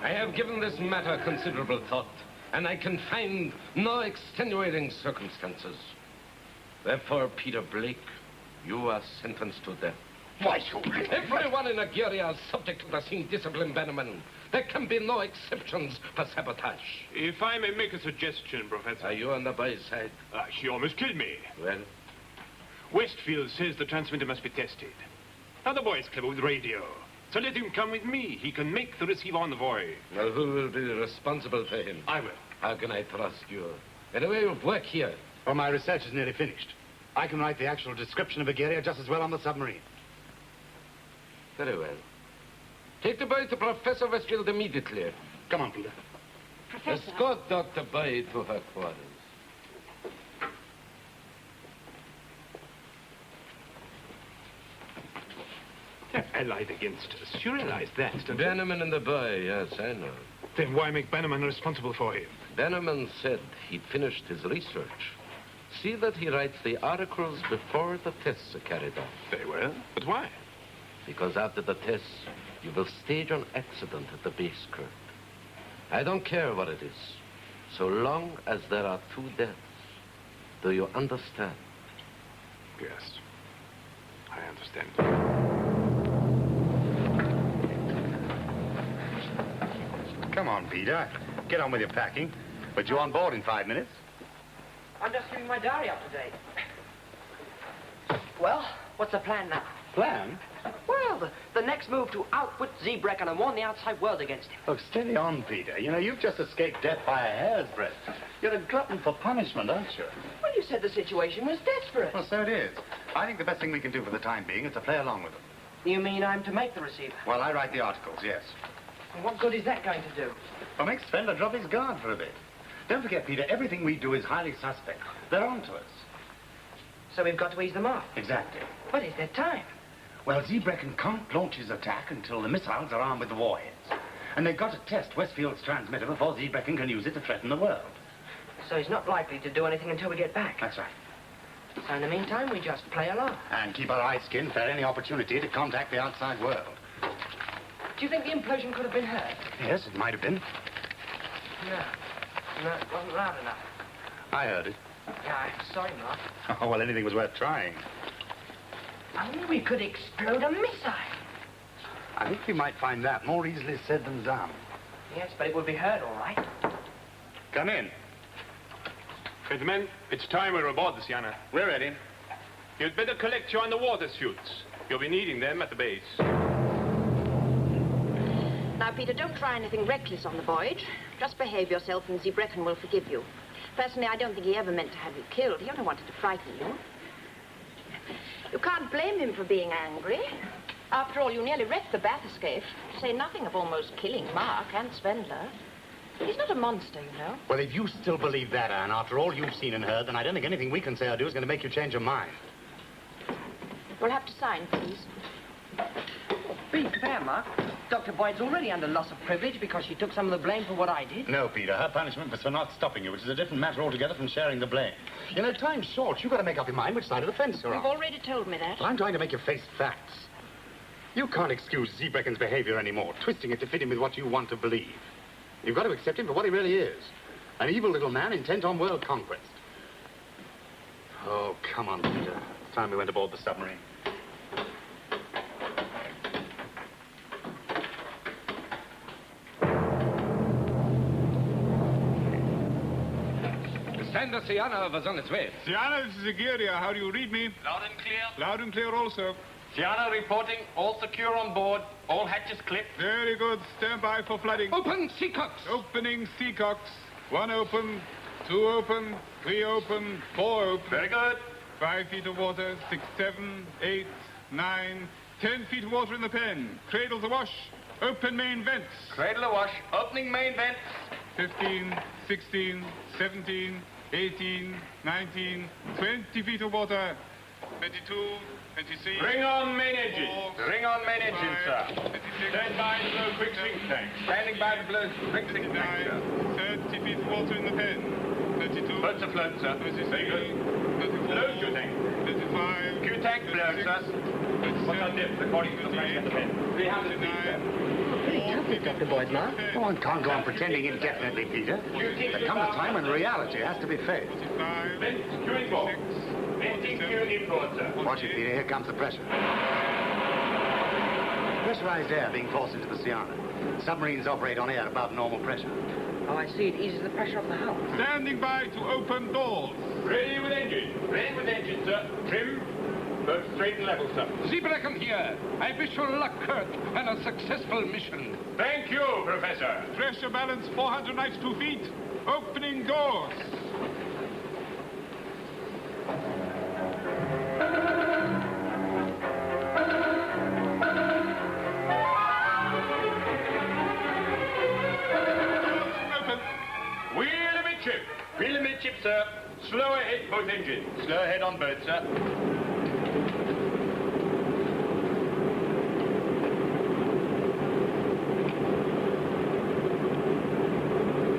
I have given this matter considerable thought, and I can find no extenuating circumstances. Therefore, Peter Blake, you are sentenced to death. Why, you... Everyone in Aguirre is subject to the same discipline, Bannerman. There can be no exceptions for sabotage. If I may make a suggestion, Professor. Are you on the boy's side? He almost killed me. Well? Westfield says the transmitter must be tested. Now, the boy's clever with radio. So let him come with me. He can make the receiver on the boy. Well, who will be responsible for him? I will. How can I trust you? Anyway, you work here. Well, my research is nearly finished. I can write the actual description of Aguirre just as well on the submarine. Very well. Take the boy to Professor Westfield immediately. Come on, Peter. Professor. Escort Dr. Boy to her quarters. They're allied against us. You realize that, don't you? Bannerman and the boy, yes, I know. Then why make Bannerman responsible for him? Bannerman said he'd finished his research. See that he writes the articles before the tests are carried out. Very well. But why? Because after the tests, you will stage an accident at the base curve. I don't care what it is, so long as there are 2 deaths. Do you understand? Yes. I understand. Come on, Peter. Get on with your packing. But you're on board in 5 minutes. I'm just getting my diary up to date. Well, what's the plan now? Plan? Well, the next move to outwit Zebrecken and warn the outside world against him. Look, steady on, Peter. You know, you've just escaped death by a hair's breadth. You're a glutton for punishment, aren't you? Well, you said the situation was desperate. Well, so it is. I think the best thing we can do for the time being is to play along with them. You mean I'm to make the receiver? Well, I write the articles, yes. And what good is that going to do? Well, make Spender drop his guard for a bit. Don't forget, Peter, everything we do is highly suspect. They're on to us. So we've got to ease them off. Exactly. But is there time? Well, Zebrecken can't launch his attack until the missiles are armed with the warheads. And they've got to test Westfield's transmitter before Zebrecken can use it to threaten the world. So he's not likely to do anything until we get back. That's right. So in the meantime, we just play along. And keep our eyes skinned for any opportunity to contact the outside world. Do you think the implosion could have been heard? Yes, it might have been. No, it wasn't loud enough. I heard it. Yeah, I'm sorry, Mark. Oh, well, anything was worth trying. Only we could explode a missile. I think we might find that more easily said than done. Yes, but it would be heard, all right. Come in. Gentlemen, it's time we're aboard the Sienna. We're ready. You'd better collect your underwater suits. You'll be needing them at the base. Now, Peter, don't try anything reckless on the voyage. Just behave yourself and Zebrecken will forgive you. Personally, I don't think he ever meant to have you killed. He only wanted to frighten you. You can't blame him for being angry. After all, you nearly wrecked the bat escape, to say nothing of almost killing Mark and Spendler. He's not a monster, you know. Well, if you still believe that, Anne, after all you've seen and heard, then I don't think anything we can say or do is going to make you change your mind. You'll have to sign, please. Be fair, Mark. Dr. Boyd's already under loss of privilege because she took some of the blame for what I did. No, Peter. Her punishment was for not stopping you, which is a different matter altogether from sharing the blame. You know, time's short. You've got to make up your mind which side of the fence you're You've on. already told me that. Well, I'm trying to make you face facts. You can't excuse Zebrecken's behavior anymore, twisting it to fit in with what you want to believe. You've got to accept him for what he really is. An evil little man intent on world conquest. Oh, come on, Peter. It's time we went aboard the submarine. The Sienna was on its way. Sienna, this is Aguirre. How do you read me? Loud and clear. Loud and clear also. Sienna reporting. All secure on board. All hatches clipped. Very good. Stand by for flooding. Open Seacocks! Opening Seacocks. 1 open, 2 open, 3 open, 4 open. Very good. 5 feet of water, 6, 7, 8, 9, 10 feet of water in the pen. Cradles awash. Open main vents. Cradle awash. Opening main vents. 15, 16, 17, 18, 19, 20 feet of water. 22, 23. Bring on main engine. 24, Bring on main engine, sir. 26, Stand by to blow quick sink tank. Standing by to blow quick sink tank, sir. 30 feet of water in the pen. 32. Floats afloat, sir. 33. Very good. 34. Load your tank. 35. Q-tank blown, sir. What's our depth according to the pressure in the pen? 300 feet, sir. 39. it, Dr. Boyd, Mark. One can't go on pretending indefinitely, Peter. There comes a time when reality has to be faced. 5, Queuing for. 18 in board, sir. Watch it, Peter. Here comes the pressure. Pressurized air being forced into the Siana. Submarines operate on air above normal pressure. Oh, I see. It eases the pressure of the hull. standing by to open doors. Ready with engine. Ready with engine, sir. Trim. Both straight and level, sir. Zebrecken here. I wish you luck, Kurt, and a successful mission. Thank you, Professor. Pressure balance 492 feet. Opening doors. Open. Wheel amidship. Wheel amidship, sir. Slow ahead, both engines. Slow ahead on both, sir.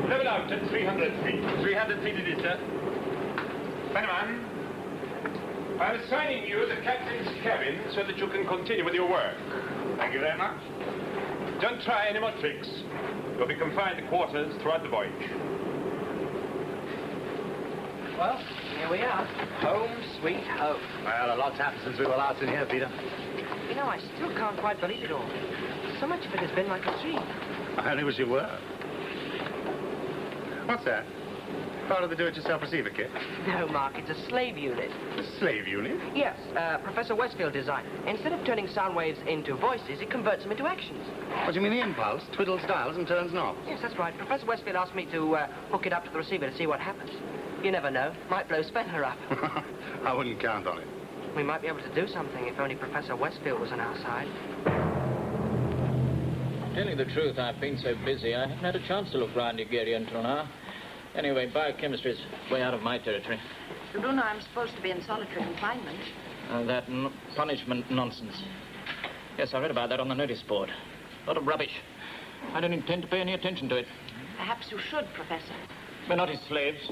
Level out at 300 feet. 300 feet it is, sir. Bannerman, I'm assigning you the captain's cabin so that you can continue with your work. Thank you very much. Don't try any more tricks. You'll be confined to quarters throughout the voyage. Well, here we are. Home, sweet home. Well, a lot's happened since we were last in here, Peter. You know, I still can't quite believe it all. So much of it has been like a dream. I only wish you were. What's that? Part of the do-it-yourself receiver kit? No, Mark, it's a slave unit. A slave unit? Yes, Professor Westfield designed. Instead of turning sound waves into voices, it converts them into actions. What do you mean, the impulse? Twiddles dials and turns knobs? Yes, that's right. Professor Westfield asked me to hook it up to the receiver to see what happens. You never know. Might blow Speller up. I wouldn't count on it. We might be able to do something if only Professor Westfield was on our side. Telling the truth, I've been so busy, I haven't had a chance to look round Nigeria until now. Anyway, biochemistry is way out of my territory. You do know I'm supposed to be in solitary confinement. That punishment nonsense. Yes, I read about that on the notice board. A lot of rubbish. I don't intend to pay any attention to it. Perhaps you should, Professor. We're not his slaves.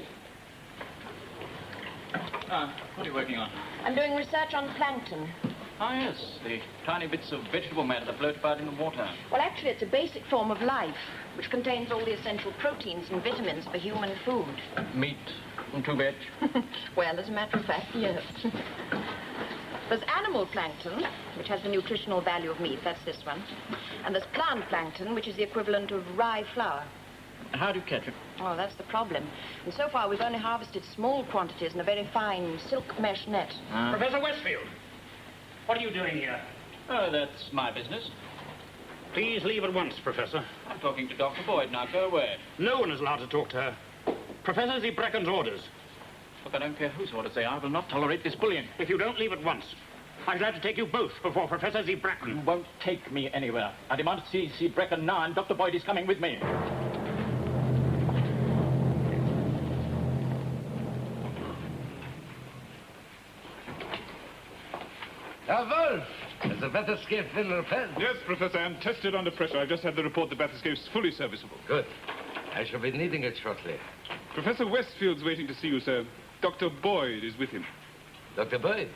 What are you working on? I'm doing research on plankton. Ah, yes, the tiny bits of vegetable matter that float about in the water. Well, actually, it's a basic form of life, which contains all the essential proteins and vitamins for human food. Meat and two veg. Well, as a matter of fact, yes. There's animal plankton, which has the nutritional value of meat. That's this one. And there's plant plankton, which is the equivalent of rye flour. How do you catch it? Oh, that's the problem. And so far, we've only harvested small quantities in a very fine silk mesh net. Professor Westfield, what are you doing here? Oh, that's my business. Please leave at once, Professor. I'm talking to Dr. Boyd now. Go away. No one is allowed to talk to her. Professor Zebrecken's orders. Look, I don't care whose orders they are. I will not tolerate this bullying. If you don't leave at once, I'm glad to take you both before Professor You Zebrecken. won't take me anywhere. I demand to see Zebrecken now, and Dr. Boyd is coming with me. Wolf, has the bathyscape been repaired? Yes, Professor, I'm tested under pressure. I've just had the report the bathyscape's fully serviceable. Good. I shall be needing it shortly. Professor Westfield's waiting to see you, sir. Dr. Boyd is with him. Dr. Boyd,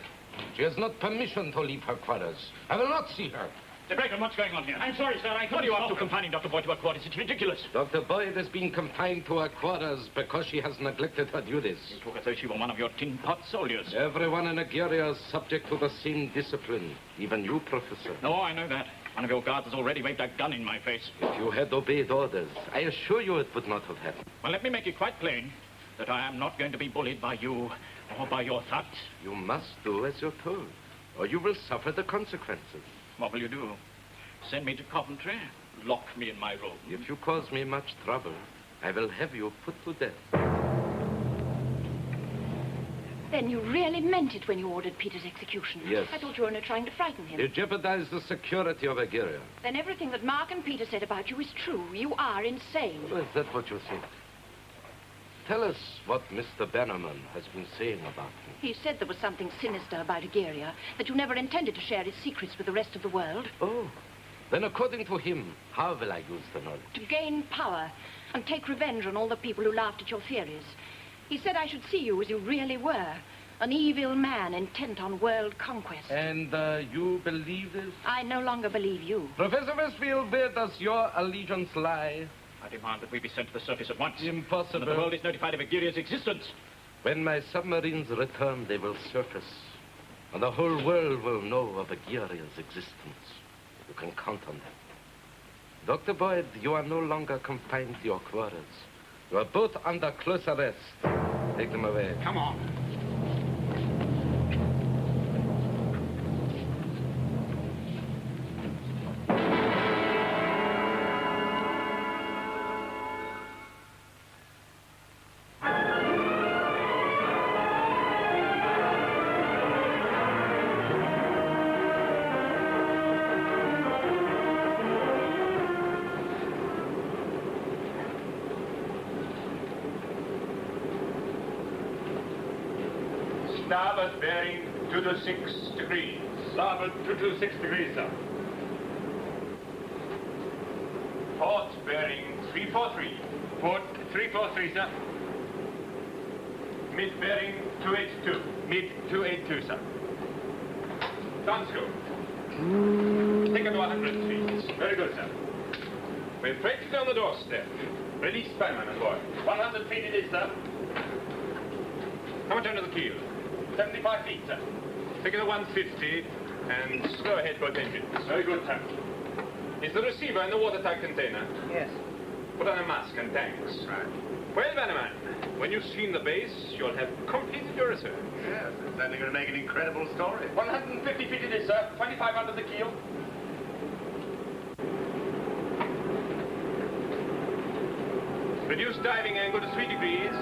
she has not permission to leave her quarters. I will not see her. Zebrecken, what's going on here? I'm sorry, sir. What are you up to confining Dr. Boyd to her quarters? It's ridiculous. Dr. Boyd is being confined to her quarters because she has neglected her duties. You talk as though she were one of your tin pot soldiers. Everyone in Nigeria is subject to the same discipline. Even you, Professor. No, I know that. One of your guards has already waved a gun in my face. If you had obeyed orders, I assure you it would not have happened. Well, let me make it quite plain that I am not going to be bullied by you or by your thugs. You must do as you're told, or you will suffer the consequences. What will you do? Send me to Coventry? Lock me in my room? If you cause me much trouble, I will have you put to death. Then you really meant it when you ordered Peter's execution. Yes. I thought you were only trying to frighten him. You jeopardize the security of Nigeria. Then everything that Mark and Peter said about you is true. You are insane. Well, is that what you think? Tell us what Mr. Bannerman has been saying about me. He said there was something sinister about Ageria, that you never intended to share his secrets with the rest of the world. Oh, then according to him, how will I use the knowledge? To gain power and take revenge on all the people who laughed at your theories. He said I should see you as you really were, An evil man intent on world conquest. And you believe this? I no longer believe you. Professor Westfield, where does your allegiance lie? I demand that we be sent to the surface at once. Impossible. And that the world is notified of Egeria's existence. When my submarines return, they will surface. And the whole world will know of Egeria's existence. You can count on them. Dr. Boyd, you are no longer confined to your quarters. You are both under close arrest. Take them away. Come on. Starboard bearing 226 degrees. Starboard 226 degrees, sir. Port bearing 343. Port 343, sir. Mid bearing 282. Mid 282, sir. Downscope. Take it to 100 feet. Very good, sir. We're practically on the doorstep. Release Spanman and boy. 100 feet it is, sir. How much under the keel? 75 feet, sir. Take it to 150 and slow ahead both engines. Very good, sir. Is the receiver in the watertight container? Yes. Put on a mask and tanks. Right. Well, Bannerman, when you've seen the base, you'll have completed your research. Yes, it's certainly going to make an incredible story. 150 feet it is, sir. 25 under the keel. Reduce diving angle to 3 degrees.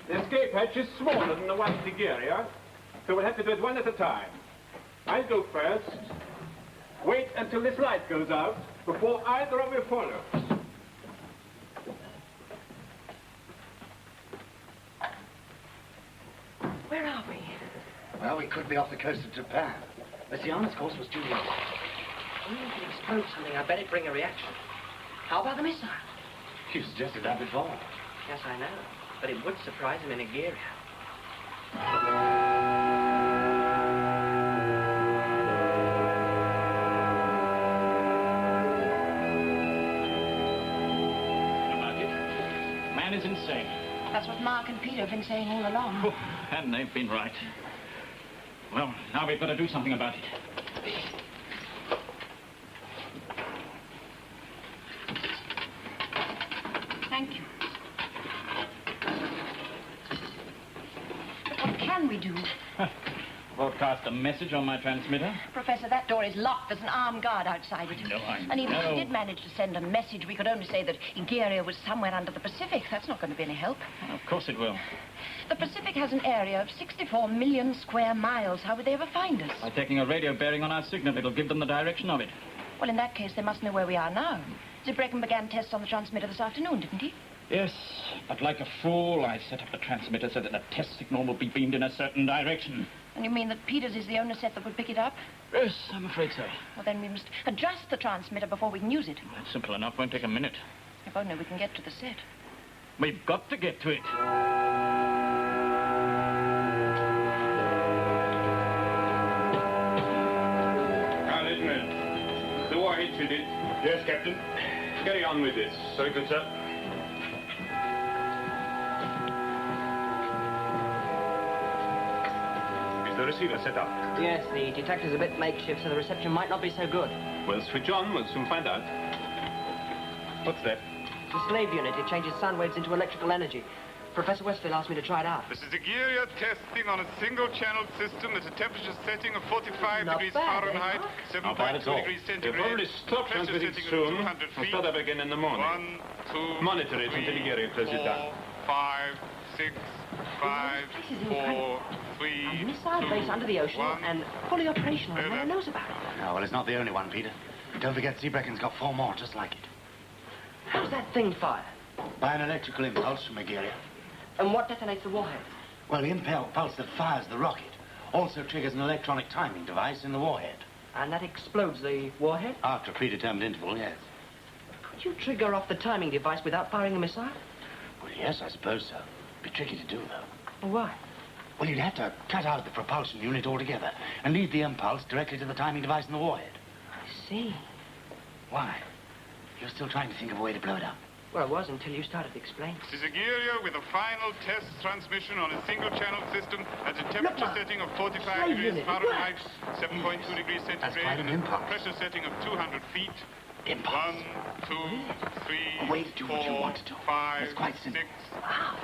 The escape hatch is smaller than the one at Egeria, so we'll have to do it one at a time. I'll go first. Wait until this light goes out before either of you follow. Where are we? Well, we could be off the coast of Japan. Messiaen's course was too long. If it explodes something, I bet it'd bring a reaction. How about the missile? You suggested that before. Yes, I know. But it would surprise him in Egeria. About it. Man is insane. That's what Mark and Peter have been saying all along. Oh, and they've been right. Well, now we've got to do something about it. Thank you. But what can we do? Broadcast a message on my transmitter? Professor, that door is locked. There's an armed guard outside it. I And even if know. we did manage to send a message, we could only say that Egeria was somewhere under the Pacific. That's not going to be any help. Of course it will. The Pacific has an area of 64 million square miles. How would they ever find us? By taking a radio bearing on our signal, it'll give them the direction of it. Well, in that case, they must know where we are now. Zibrecken began tests on the transmitter this afternoon, didn't he? Yes, but like a fool, I set up the transmitter so that the test signal will be beamed in a certain direction. And you mean that Peters is the only set that would pick it up? Yes, I'm afraid so. Well, then we must adjust the transmitter before we can use it. That's simple enough. Won't take a minute. If only we can get to the set. We've got to get to it. Lieutenant, the warhead fitted. Yes, Captain. Carry on with this. Very good, sir. Is the receiver set up? Yes, the detector's a bit makeshift, so the reception might not be so good. Well, switch on. We'll soon find out. What's that? It's a slave unit. It changes sound waves into electrical energy. Professor Westfield asked me to try it out. This is Egeria testing on a single-channel system at a temperature setting of 45 Not degrees bad, Fahrenheit, Not bad at 7.2 all. degrees They'll centigrade. probably stop Pressure transmitting setting of soon 200 and feet. start up again in the morning. 1, 2, Monitor it 3, until Egeria closes it down. 4, 5, 6, 5, 4, 3, A missile 2, base under the ocean 1. and fully operational, and no one Over. knows about it. No, well, it's not the only one, Peter. Don't forget, Zeebrecken's got 4 more just like it. How's that thing fire? By an electrical impulse from Megaria. And what detonates the warhead? Well, the impulse that fires the rocket also triggers an electronic timing device in the warhead. And that explodes the warhead? After a predetermined interval, yes. Could you trigger off the timing device without firing a missile? Well, yes, I suppose so. Be tricky to do, though. Why? Well, you'd have to cut out the propulsion unit altogether and lead the impulse directly to the timing device in the warhead. I see. Why? You're still trying to think of a way to blow it up. Well, I was until you started explaining. This is Agiria with a final test transmission on a single-channel system at a temperature setting of 45 Slave degrees unit, it Fahrenheit, works. 7.2 degrees That's centigrade, quite an and a impulse. pressure setting of 200 feet. Impulse. 1, 2, 3, A way to do what you 4, want to do. 5, It's quite simple. 6, 5.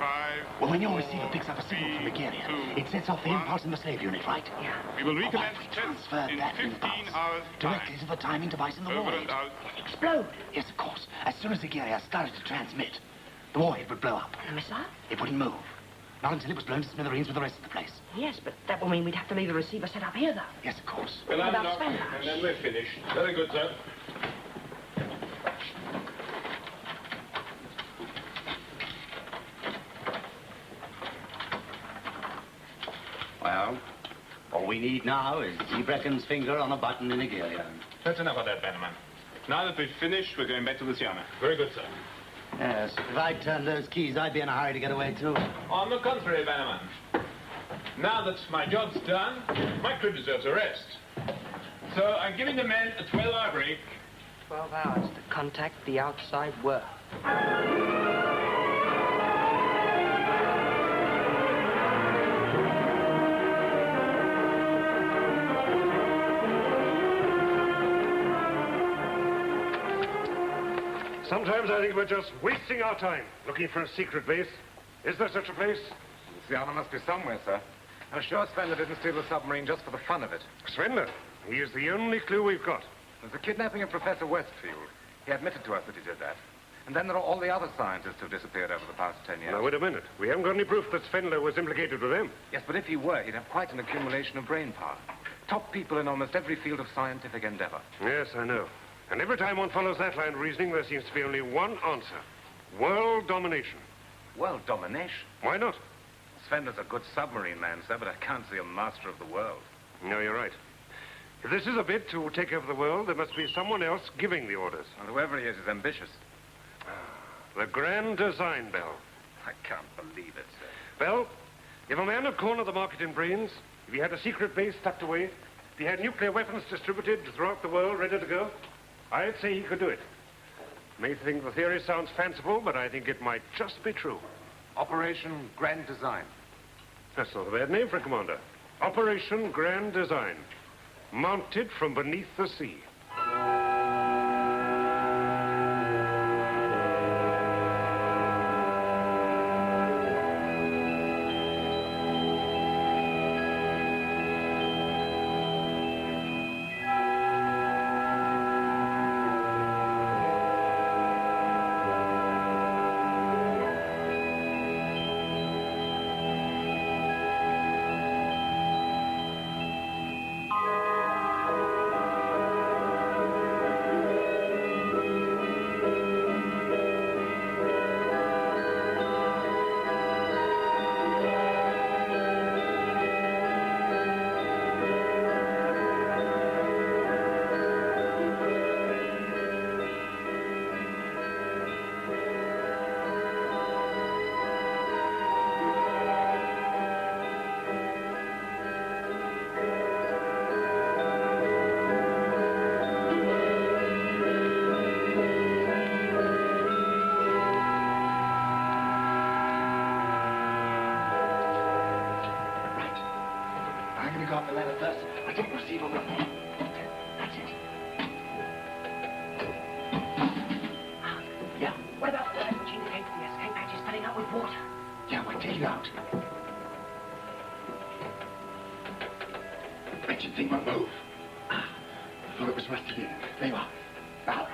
Well, when your 4, receiver picks up a signal from 3, Megaria, 2, it sets off the 1. impulse in the slave unit, right? Yeah. We will Why recommence don't we tests transfer in that 15 impulse hours' directly time. to the timing device in the Over warhead? and out. Explode. Yes, of course. As soon as Agiria started to transmit, the warhead would blow up. And the missile? It wouldn't move. Not until it was blown to smithereens with the rest of the place. Yes, but that will mean we'd have to leave the receiver set up here, though. Yes, of course. Well, What about unlock, Sven? and then we're finished. Very good, sir. Well, all we need now is Zeebrecken's finger on a button in Agiria. That's enough of that, Bannerman. Now that we've finished, we're going back to Luciana. Very good, sir. Yes, if I'd turned those keys, I'd be in a hurry to get away, too. On the contrary, Bannerman. Now that my job's done, my crew deserves a rest. So I'm giving the men a 12-hour break. 12 hours to contact the outside world. Sometimes I think we're just wasting our time looking for a secret base. Is there such a place? Luciana must be somewhere, sir. I'm sure Svendler didn't steal the submarine just for the fun of it. Svendler. He is the only clue we've got. There's the kidnapping of Professor Westfield. He admitted to us that he did that. And then there are all the other scientists who've disappeared over the past 10 years. Now, wait a minute. We haven't got any proof that Svendler was implicated with them. Yes, but if he were, he'd have quite an accumulation of brain power. Top people in almost every field of scientific endeavor. Yes, I know. And every time one follows that line of reasoning, there seems to be only one answer. World domination. World domination? Why not? Svendler's a good submarine man, sir, but I can't see a master of the world. No, you're right. If this is a bid to take over the world, there must be someone else giving the orders. And whoever he is ambitious. The Grand Design Bell. I can't believe it, sir. Bell, if a man had cornered the market in brains, if he had a secret base tucked away, if he had nuclear weapons distributed throughout the world ready to go, I'd say he could do it. You may think the theory sounds fanciful, but I think it might just be true. Operation Grand Design. That's not a bad name for a commander. Operation Grand Design. Mounted from beneath the sea.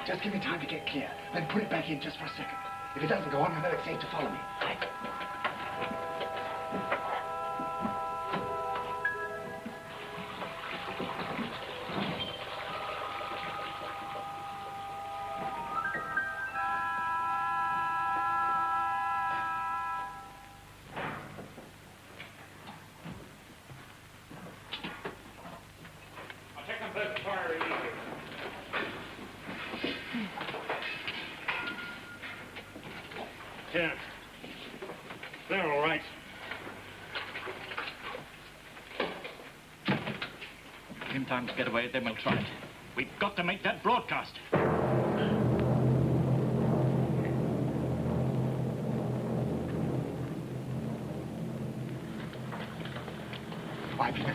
Just give me time to get clear. Then put it back in just for a second. If it doesn't go on, I know it's safe to follow me. Right. They're all right. Give him time to get away, then we'll try it. We've got to make that broadcast. Why, Peter?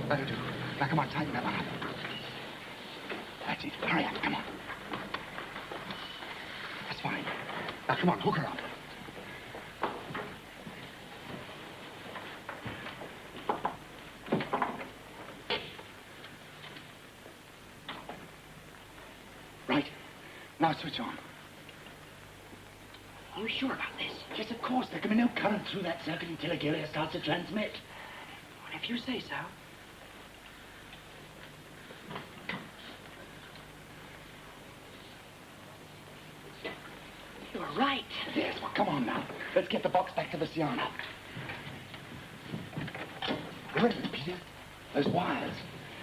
That'll do. Now, come on, tighten that one up. That's it. Hurry up, come on. That's fine. Now, come on, hook her up. Right. Now switch on. Are you sure about this? Yes, of course. There can be no current through that circuit until Agilia starts to transmit. Well, if you say so. You're right. Yes, well, come on now. Let's get the box back to the Siana. Wait a minute, Peter. Those wires.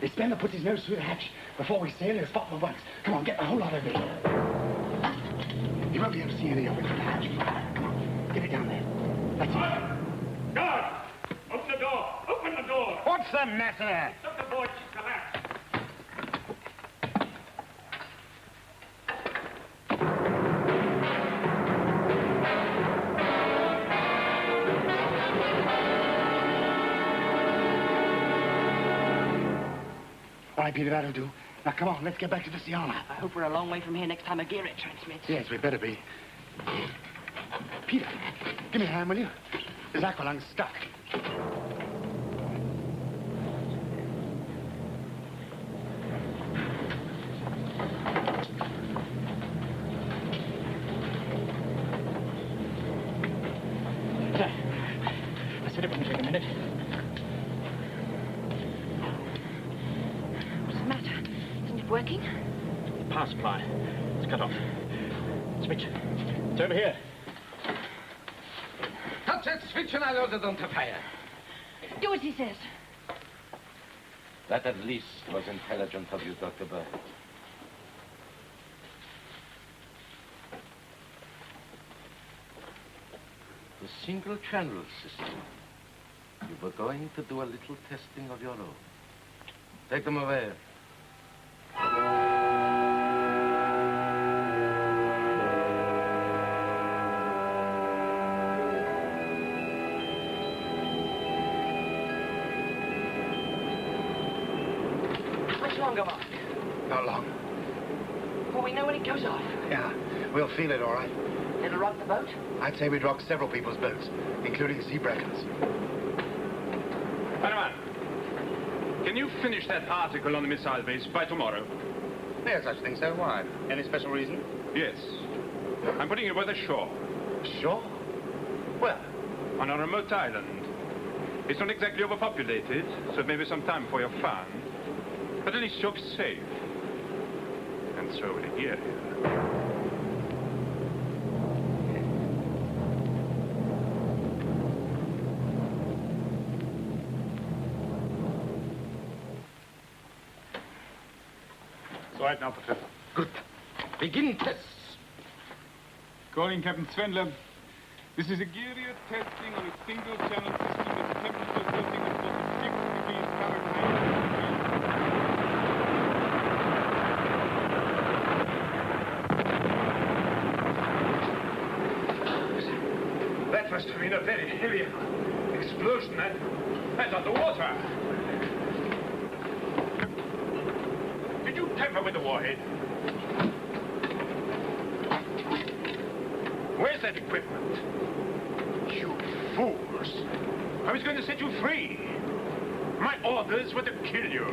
It's Ben that puts his nose through the hatch. Before we sail, he'll spot the bugs. Come on, get the whole lot of it. You won't be able to see any of it from the hatch. Come on, get it down there. That's it. Guard! Open the door! Open the door! What's the matter? Dr. Boyd, collapse. All right, Peter, that'll do. Now, come on, let's get back to the Siana. I hope we're a long way from here next time Agira transmits. Yes, we better be. Peter, give me a hand, will you? This aqualung's stuck. I said it wouldn't take a minute. What's the matter? Isn't it working? Power supply. It's cut off. Switch. It's over here. Touch that switch and I'll order them to fire. Do as he says. That at least was intelligent of you, Dr. Bird. The single-channel system. You were going to do a little testing of your own. Take them away. Much longer, Mark? Not long. Will we know when it goes off? Yeah, we'll feel it, all right. It'll rock the boat? I'd say we'd rock several people's boats, including Seabrecken's. Panaman, can you finish that article on the missile base by tomorrow? There's such a thing, so why? Any special reason? Yes. I'm putting it where the shore. Sure. Well, On a remote island. It's not exactly overpopulated, so it may be some time before you're found. But at least you're safe. And so will Agilia. it's all right now, Professor. Good. Begin tests. Calling Captain Svendler. This is Agiria testing on a single-channel system with a temperature floating at just 6 degrees Fahrenheit. That must have been a very heavy explosion. That's underwater. Did you tamper with the warhead? Where's that equipment? You fools. I was going to set you free. My orders were to kill you.